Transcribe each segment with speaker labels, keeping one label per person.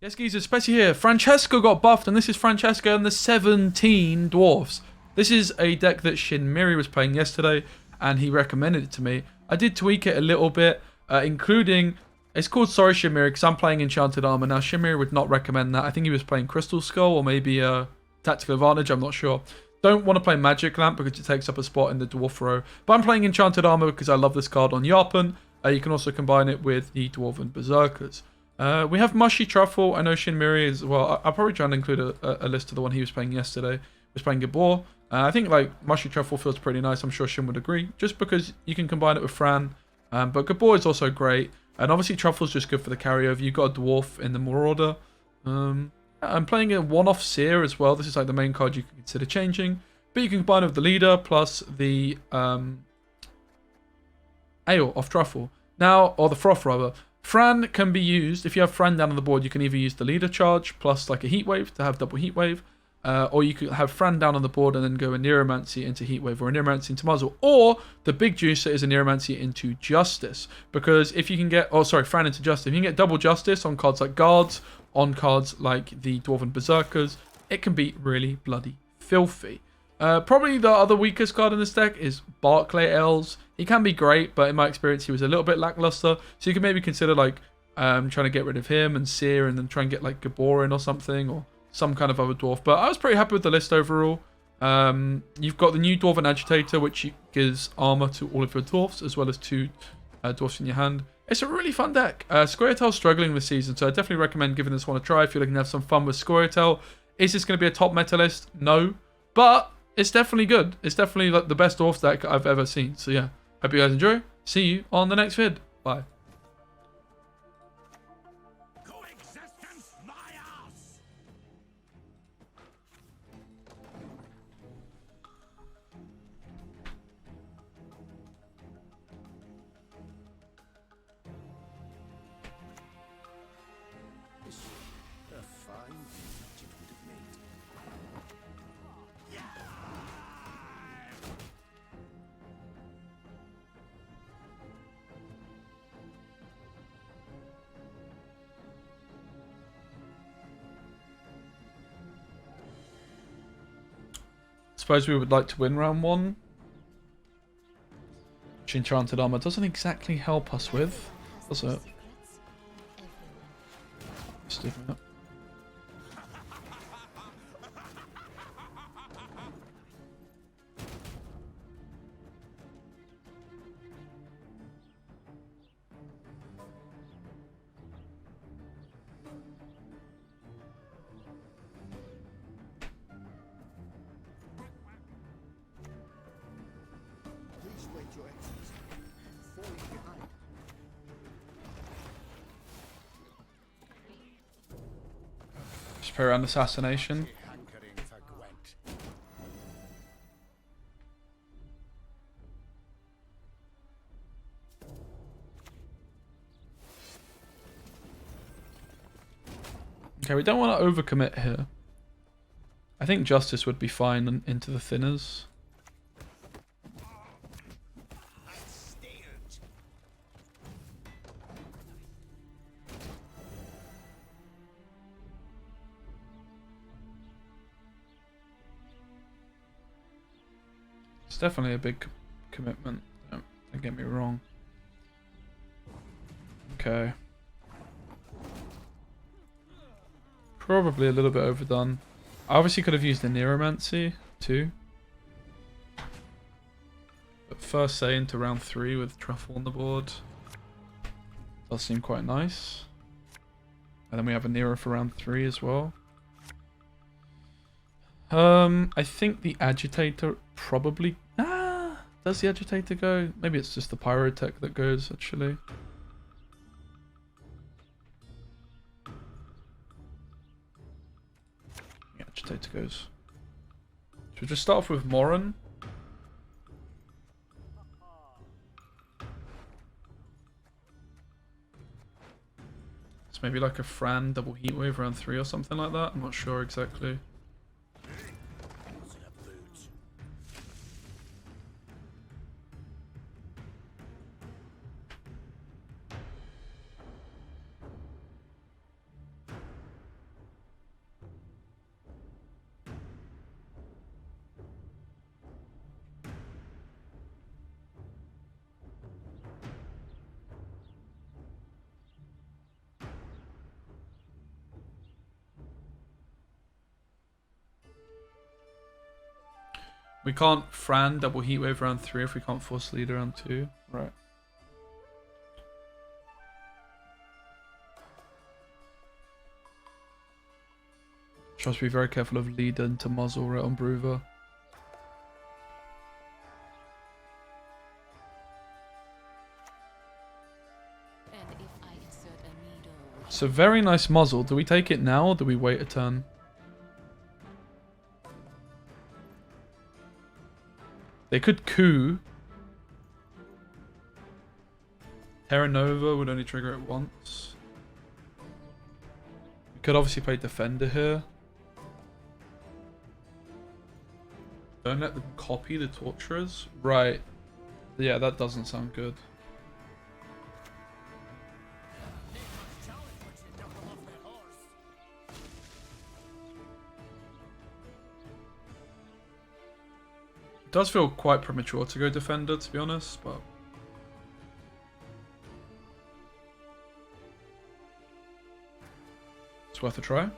Speaker 1: Yes, geezers, Specie here. Francesca got buffed, and this is Francesca and the 17 Dwarves. This is a deck that Shinmiri was playing yesterday, and he recommended it to me. I did tweak it a little bit, including... It's called Sorry Shinmiri, because I'm playing Enchanted Armor. Now, Shinmiri would not recommend that. I think he was playing Crystal Skull, or maybe Tactical Advantage, I'm not sure. Don't want to play Magic Lamp, because it takes up a spot in the Dwarf row. But I'm playing Enchanted Armor, because I love this card on Yarpen. You can also combine it with the Dwarven Berserkers. We have Mushy Truffle. I know Shinmiri as well. I'll probably try and include a list of the one he was playing yesterday. He was playing Gabor. I think like Mushy Truffle feels pretty nice. I'm sure Shin would agree. Just because you can combine it with Fran. But Gabor is also great. And obviously Truffle's just good for the carryover. You've got a Dwarf in the Marauder. I'm playing a one-off Seer as well. This is like the main card you can consider changing. But you can combine it with the Leader plus the Ale of Truffle. Now, or the Froth rather. Fran can be used, if you have Fran down on the board, you can either use the Leader charge plus like a Heat Wave to have double Heat Wave, or you could have Fran down on the board and then go a Neuromancy into Heat Wave or a Neuromancy into Muzzle, or the big juicer is a Neuromancy into Justice, because if you can get, Fran into Justice, if you can get double Justice on cards like Guards, on cards like the Dwarven Berserkers, it can be really bloody filthy. Probably the other weakest card in this deck is Barclay Elves. He can be great, but in my experience, he was a little bit lackluster. So you can maybe consider like trying to get rid of him and Seer, and then try and get like Gabor in or something, or some kind of other dwarf. But I was pretty happy with the list overall. You've got the new Dwarven Agitator, which gives armor to all of your dwarfs, as well as 2 dwarfs in your hand. It's a really fun deck. Scoia'tael's struggling this season, so I definitely recommend giving this one a try if you're looking to have some fun with Scoia'tael. Is this going to be a top meta list? No. But it's definitely good. It's definitely like the best dwarf deck I've ever seen. So yeah, hope you guys enjoy. See you on the next vid. Bye.
Speaker 2: Coexistence my ass! A fine speech it would have made.
Speaker 1: Suppose we would like to win round 1. Which Enchanted Armor doesn't exactly help us with, does it? Stupid.
Speaker 2: Please wait, Your Excellency. Falling behind.
Speaker 1: Just play around Assassination.
Speaker 2: Hankering for Gwent.
Speaker 1: Okay, we don't want to overcommit here. I think Justice would be fine into the thinners. It's definitely a big commitment. Don't get me wrong. Okay. Probably a little bit overdone. I obviously could have used the Neuromancy too. But first say into round 3 with Truffle on the board. Does seem quite nice. And then we have a Nero for round 3 as well. I think the Agitator probably... does the Agitator go? Maybe it's just the Pyrotech that goes, actually. The Agitator goes. Should we just start off with Moran? It's maybe like a Fran double Heatwave round 3 or something like that. I'm not sure exactly. We can't Fran double heatwave round 3 if we can't force leader round 2. Right. Just be very careful of leader into muzzle right on Bruver. So very nice muzzle. Do we take it now or do we wait a turn? They could coup. Terra Nova would only trigger it once. We could obviously play Defender here. Don't let them copy the Torturers. Right. Yeah, that doesn't sound good. It does feel quite premature to go Defender, to be honest, but... it's worth a try.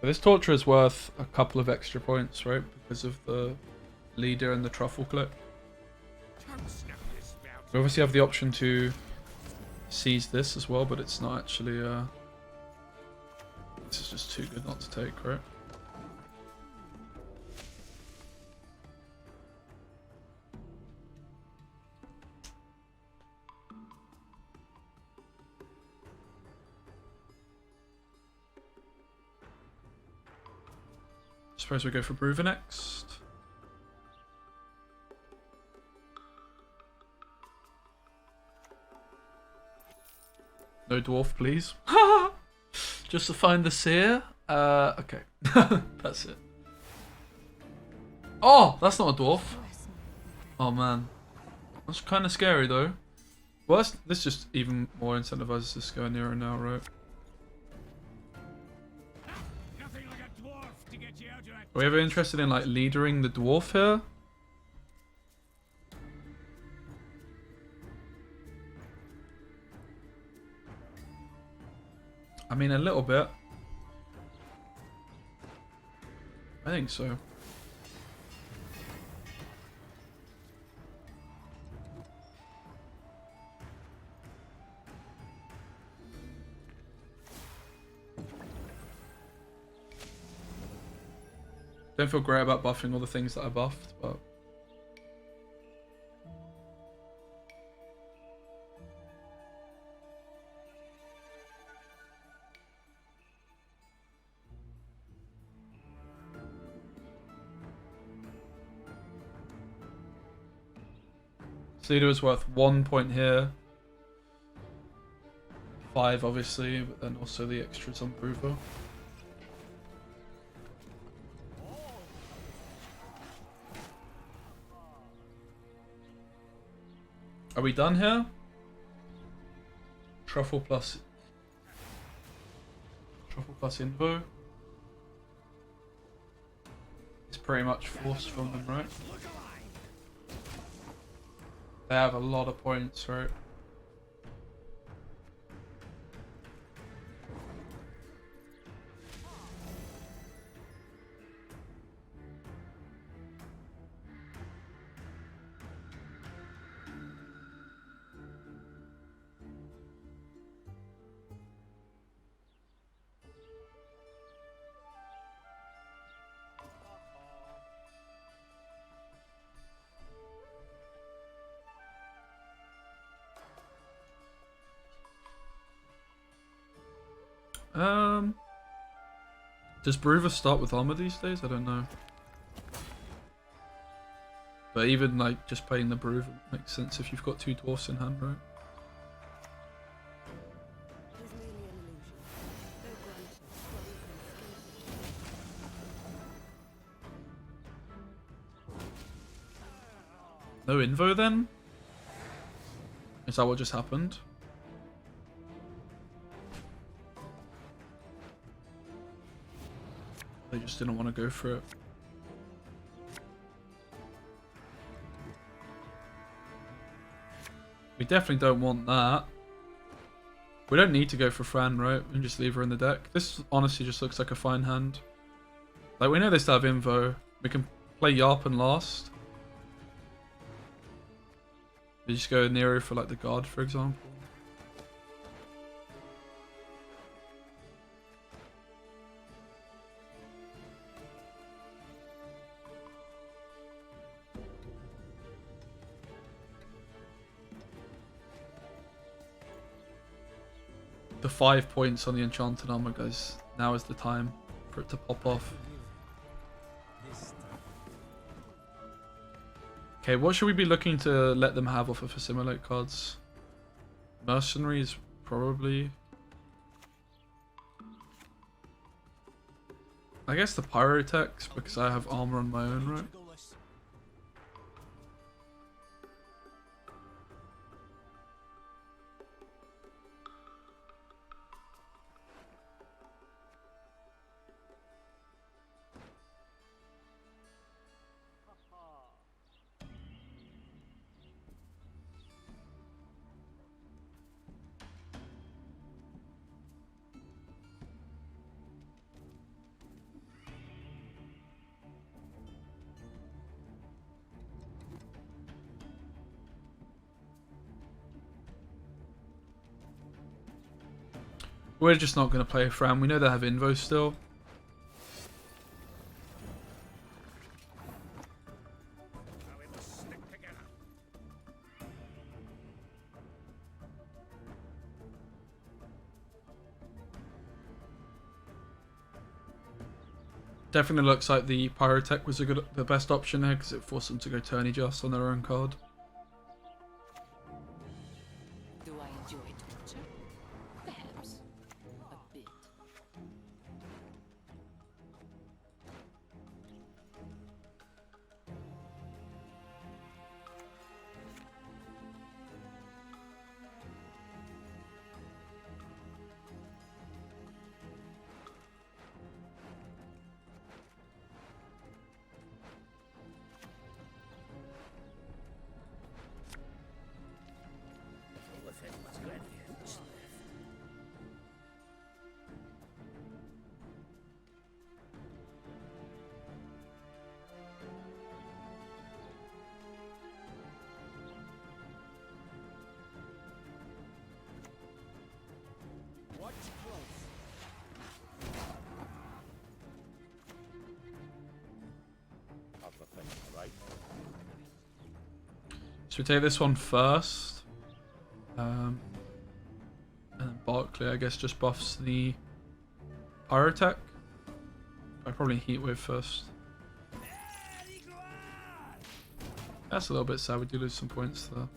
Speaker 1: But this Torture is worth a couple of extra points, right? Because of the leader and the truffle click. We obviously have the option to seize this as well, but it's not actually this is just too good not to take, right? Suppose we go for Bruver next. No dwarf, please. Just to find the seer. Okay. That's it. Oh, that's not a dwarf. Oh man. That's kind of scary though. Well, this just even more incentivizes us going nearer now, right? Are we ever interested in like leadering the dwarf here? I mean, a little bit. I think so. Don't feel great about buffing all the things that I buffed, but... Leader is worth 1 point here. 5 obviously, but then also the extras on Bruver. Are we done here? Truffle plus Invo. It's pretty much forced from them, right? They have a lot of points, right? Does Bruver start with armor these days? I don't know. But even like just playing the Bruver makes sense if you've got 2 dwarfs in hand, right? No Invo then? Is that what just happened? They just didn't want to go for it. We definitely don't want that. We don't need to go for Fran, right? And just leave her in the deck. This honestly just looks like a fine hand. Like, we know they still have Invo. We can play Yarpen last. We just go Nero for like the guard, for example. The 5 points on the enchanted armor, guys. Now is the time for it to pop off. Okay, what should we be looking to let them have off of assimilate cards? Mercenaries, probably. I guess the pyrotechs, because I have armor on my own, right? We're just not going to play Fran. We know they have Invo still. Definitely looks like the Pyrotech was the best option here because it forced them to go tourney just on their own card.
Speaker 3: Do I enjoy torture? Perhaps. A bit.
Speaker 2: Watch close. Of the thing, right?
Speaker 1: So we take this one first. And then Barkley, I guess, just buffs the Pyrotech. I probably Heatwave first. That's a little bit sad. We do lose some points there.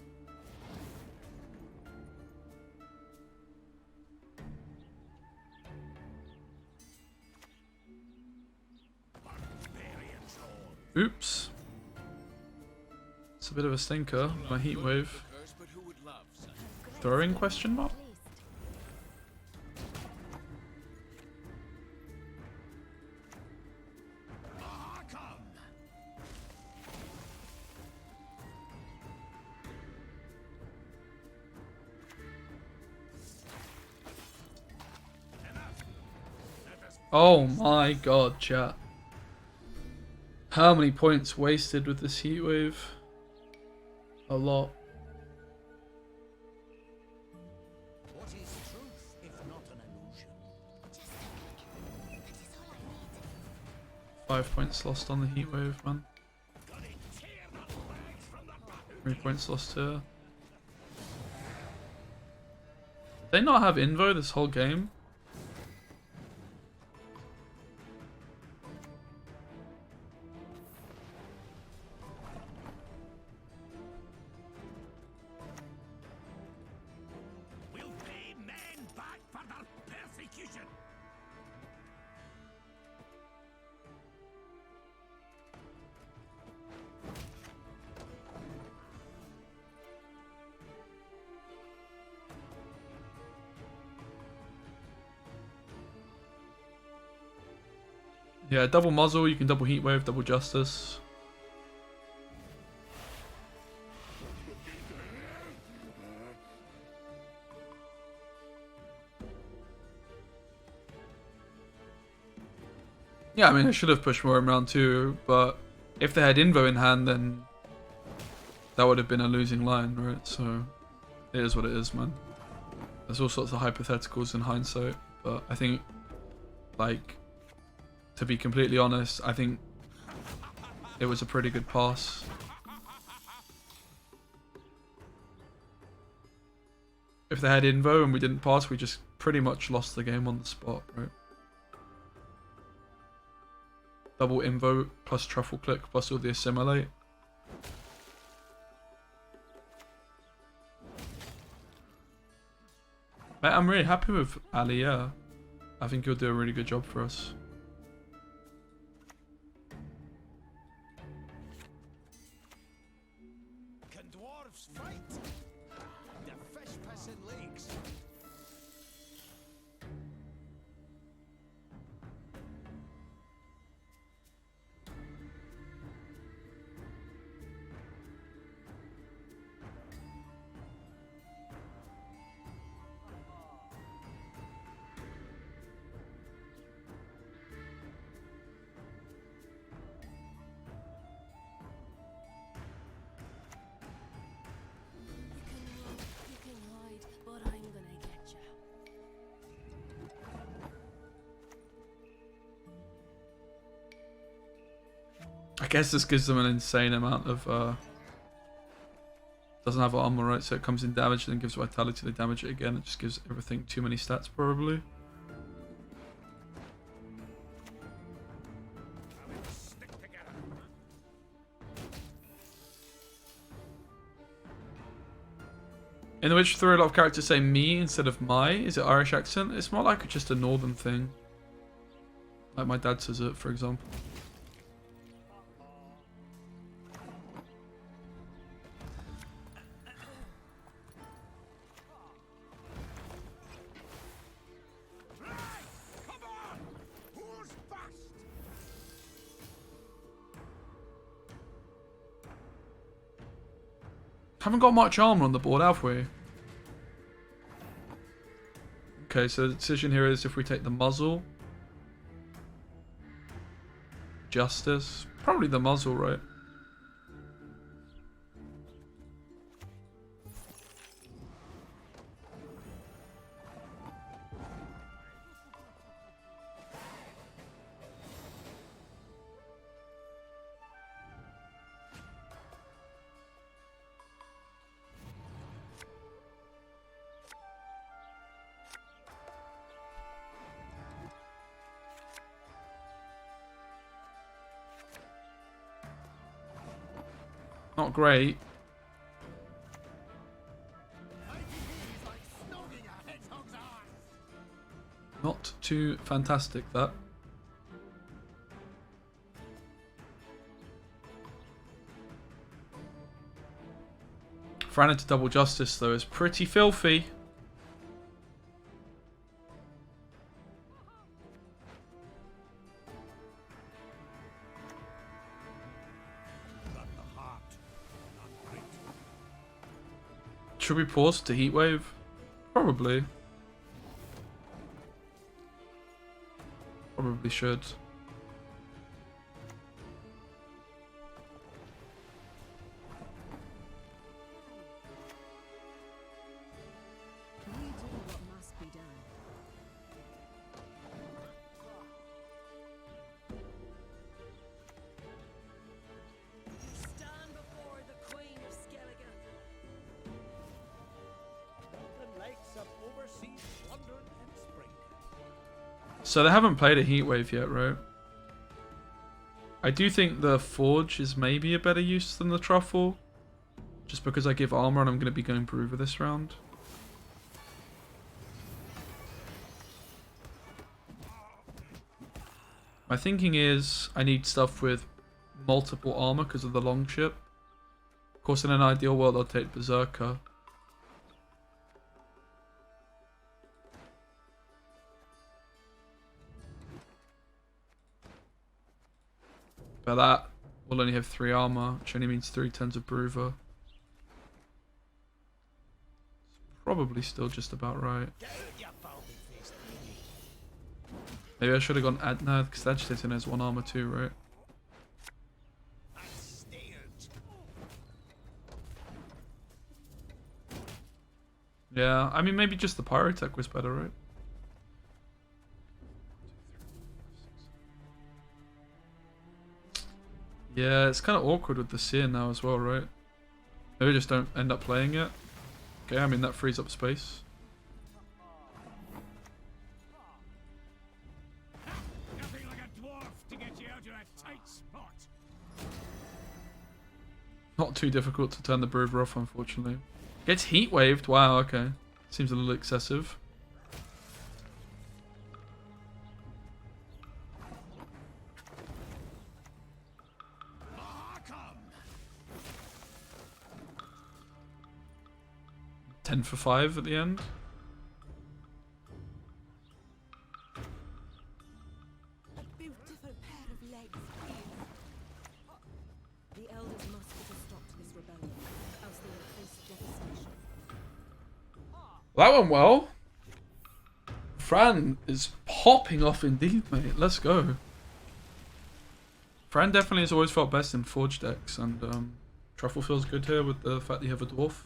Speaker 1: Oops. It's a bit of a stinker. My Heatwave. Throwing question mark? Oh my god, chat. How many points wasted with this Heatwave? A lot.
Speaker 2: What is truth if not an illusion?
Speaker 1: 5 points lost on the Heatwave, man. 3 points lost here. They not have Invo this whole game? Yeah, double muzzle, you can double Heatwave, double Justice. Yeah, I mean, I should have pushed more in round 2, but if they had Invo in hand, then that would have been a losing line, right? So it is what it is, man. There's all sorts of hypotheticals in hindsight, but I think, like, to be completely honest, I think it was a pretty good pass. If they had Invo and we didn't pass, we just pretty much lost the game on the spot, right? Double Invo plus truffle click plus all the assimilate. Mate, I'm really happy with Ali, yeah. I think he'll do a really good job for us.
Speaker 2: Can dwarves fight? The fish pissing lakes.
Speaker 3: You can hide, but I'm gonna get you.
Speaker 1: I guess this gives them an insane amount of doesn't have armor, right? So it comes in damage and then gives vitality, they damage it again. It just gives everything too many stats probably.
Speaker 2: Stick together.
Speaker 1: In The Witcher 3, a lot of characters say me instead of my. Is it Irish accent? It's more like just a northern thing. Like my dad says it, for example.
Speaker 2: Come on! Who's fast?
Speaker 1: Haven't got much armor on the board, have we? Okay, so the decision here is if we take the muzzle. Justice. Probably the muzzle, right? Not great. Not too fantastic, that. Fran into double justice, though, is pretty filthy.
Speaker 2: Got the heart. Not great.
Speaker 1: Should we pause to heatwave? Probably. Probably should.
Speaker 4: We do what must be done.
Speaker 3: Stand before the Queen of Skellige.
Speaker 2: Nothing like some overseas plunder in spring.
Speaker 1: So they haven't played a heatwave yet, right? I do think the forge is maybe a better use than the truffle. Just because I give armor and I'm going to be going Peruva this round. My thinking is I need stuff with multiple armor because of the long ship. Of course, in an ideal world, I'll take Berserker. But that will only have 3 armor, which only means 3 turns of Peruva. It's probably still just about right.
Speaker 2: Get out, you baldy-faced baby.
Speaker 1: Maybe I should have gone no, because agitating has 1 armor too, right? Yeah, I mean maybe just the pyrotech was better, right? Yeah, it's kind of awkward with the seer now as well, right? Maybe just don't end up playing it. Okay, I mean that frees up space.
Speaker 2: Nothing like a dwarf to get you out of a tight spot.
Speaker 1: Not too difficult to turn the Brood off, unfortunately. Gets heat waved. Wow, okay. Seems a little excessive.
Speaker 2: Ah, come.
Speaker 1: 10 for 5 at the end.
Speaker 4: A beautiful pair of legs, please. The elders must put a stop to this rebellion, else they will face devastation.
Speaker 1: That went well. Fran is popping off indeed, mate. Let's go. Fran definitely has always felt best in Forge decks, and Truffle feels good here with the fact that you have a Dwarf.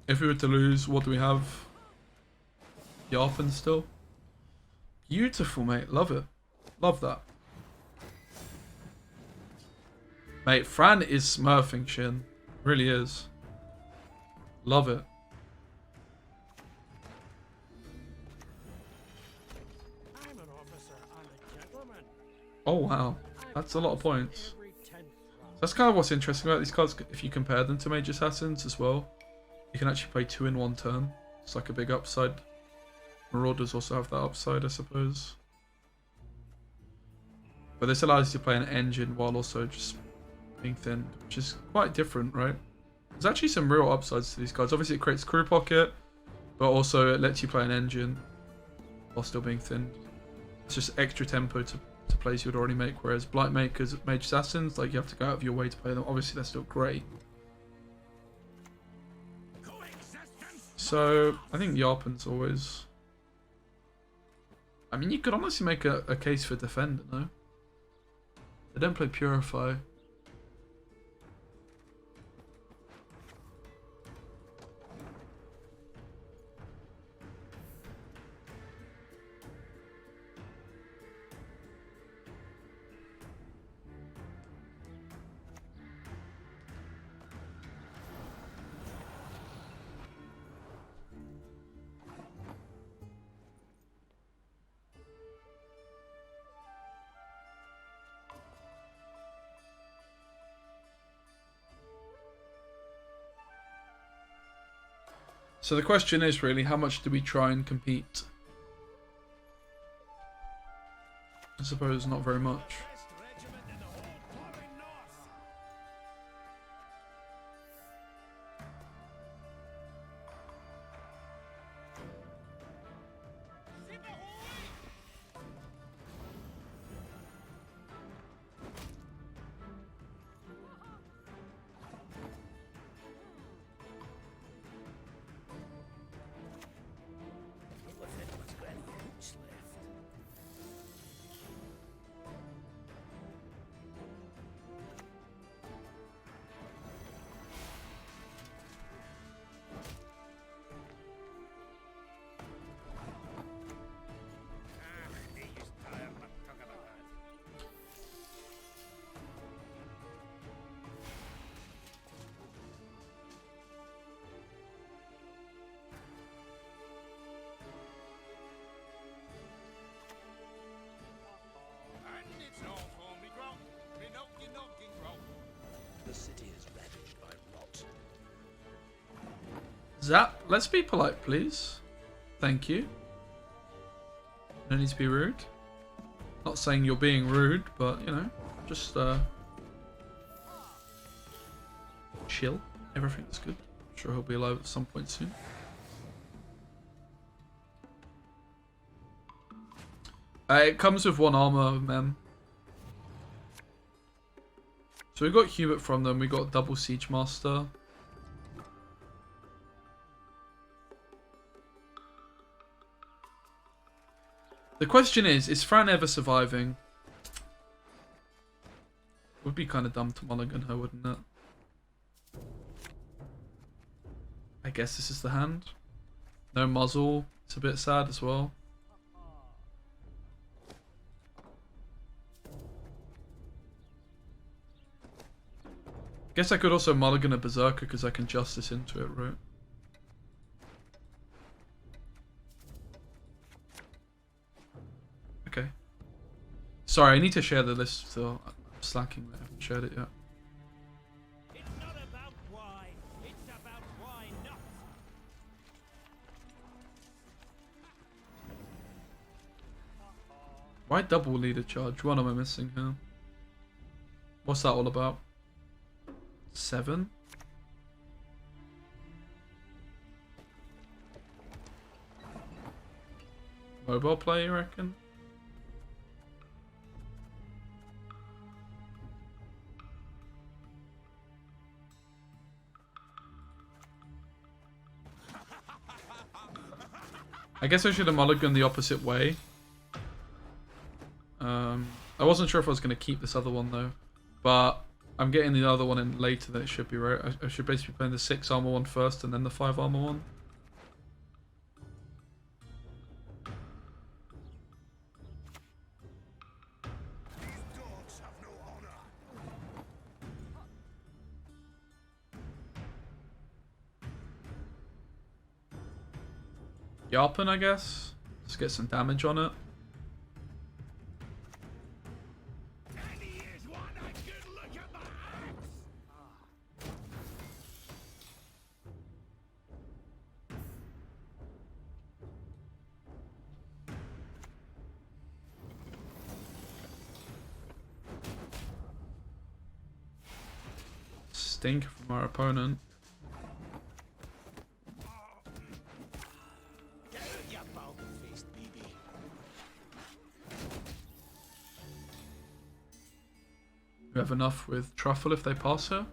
Speaker 1: If we were to lose, what do we have? Yarpen still. Beautiful, mate. Love it. Love that. Mate, Fran is smurfing Shin. Really is. Love it.
Speaker 2: I'm an officer and a gentleman.
Speaker 1: Oh, wow. That's a lot of points.
Speaker 2: Every 10th round.
Speaker 1: That's kind of what's interesting about these cards. If you compare them to Mage Assassins as well, you can actually play 2 in 1 turn. It's like a big upside. Marauders also have that upside, I suppose. But this allows you to play an engine while also just being thinned, which is quite different, right? There's actually some real upsides to these cards. Obviously it creates crew pocket, but also it lets you play an engine while still being thinned. It's just extra tempo to plays you would already make, whereas Blight Makers, Mage Assassins, like you have to go out of your way to play them. Obviously they're still great. So I think Yarpen's always... I mean, you could honestly make a case for Defender, no? They don't play Purify. So the question is really, how much do we try and compete? I suppose not very much.
Speaker 2: Best regiment in the whole blooming north. And it's all for me grog. Me knocking grog.
Speaker 5: The city is ravaged by rot.
Speaker 1: Zap, let's be polite, please. Thank you. No need to be rude. Not saying you're being rude, but, you know, just, chill. Everything's good. I'm sure he'll be alive at some point soon. It comes with 1 armor, mem. So we got Hubert from them. We got double Siege Master. The question is Fran ever surviving? Would be kind of dumb to mulligan her, wouldn't it? I guess this is the hand. No muzzle. It's a bit sad as well. Guess I could also mulligan a Berserker because I can justice into it, right? Okay. Sorry, I need to share the list still. I'm slacking there. I haven't shared it yet.
Speaker 2: It's not about why, it's about why not.
Speaker 1: Why double leader charge? What am I missing here? What's that all about? 7? Mobile play, you reckon? I guess I should have mulliganed the opposite way. I wasn't sure if I was going to keep this other one though, but I'm getting the other one in later than it should be, right? I should basically play the 6 armor one first and then the 5 armor one.
Speaker 2: These dogs have no honor.
Speaker 1: Yarpen, I guess. Let's get some damage on it.
Speaker 2: Any is one I could look at my axe.
Speaker 1: Stink from our opponent.
Speaker 2: Get out, you bald-faced baby.
Speaker 1: We have enough with Truffle if they pass her.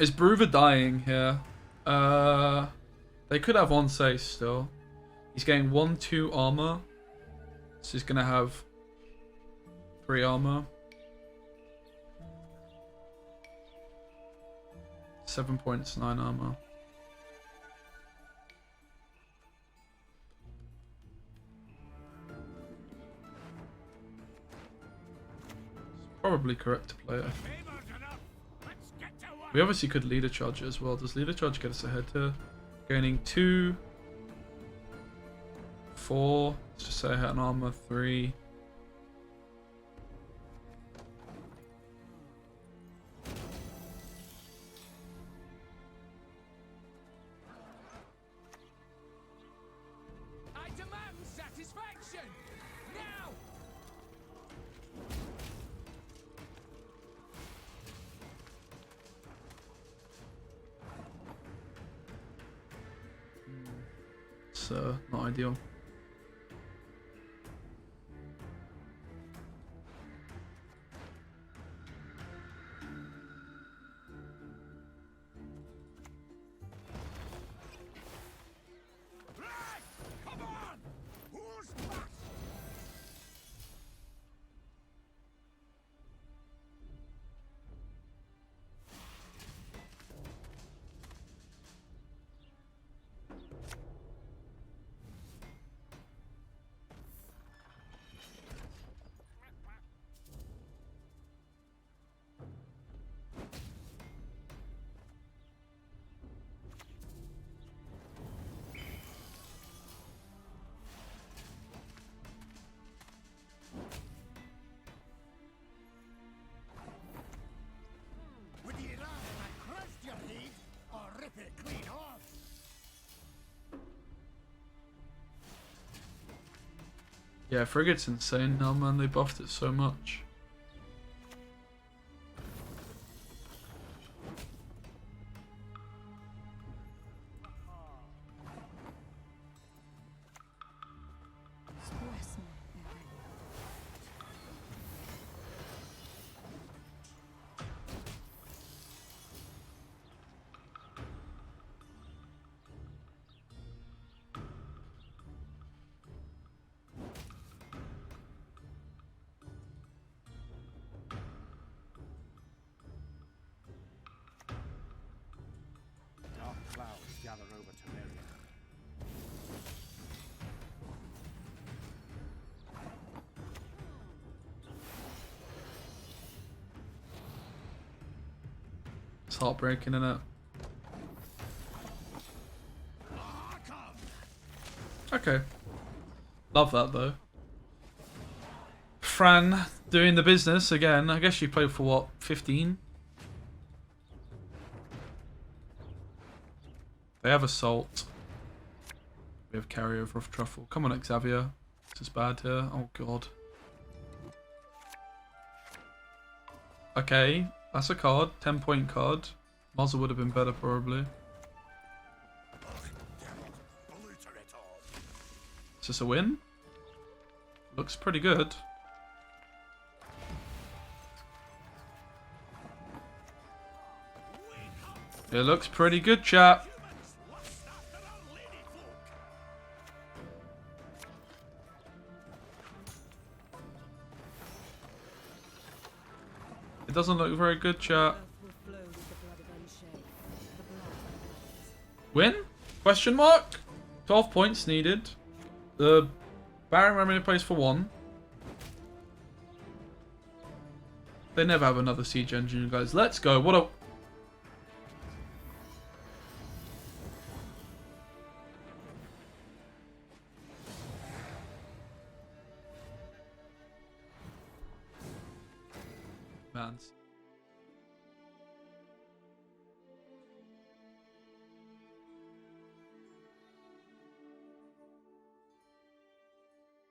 Speaker 1: Is Bruver dying here? They could have Onsei still. He's getting 1-2 armor. So he's gonna have 3 armor. 7 points, 9 armor. It's probably correct to play it.
Speaker 2: Favor's enough. Let's get to work.
Speaker 1: We obviously could leader charge it as well. Does leader charge get us ahead here? Gaining 2, 4. Let's just say I had an armor 3.
Speaker 2: I demand satisfaction. Now.
Speaker 1: It's not ideal.
Speaker 2: Right. Come on. Who's back?
Speaker 1: Yeah, frigate's insane now, man. They buffed it so much.
Speaker 4: Specimen.
Speaker 2: Dark clouds gather over Temeria.
Speaker 1: It's heartbreaking, isn't it? Okay. Love that though. Fran doing the business again. I guess she played for what, 15? They have assault. We have carryover of truffle. Come on, Xavier. This is bad here. Oh god. Okay, that's a card. 10-point card. Muzzle would have been better probably. Is this a win? Looks pretty good. It looks pretty good, chap. It doesn't look very good, chat.
Speaker 4: Earth will flow with the blood of Unshay. The blood of
Speaker 1: Win? Question mark? 12 points needed. The Baron Remedy plays for 1. They never have another siege engine, you guys. Let's go. What a... Man.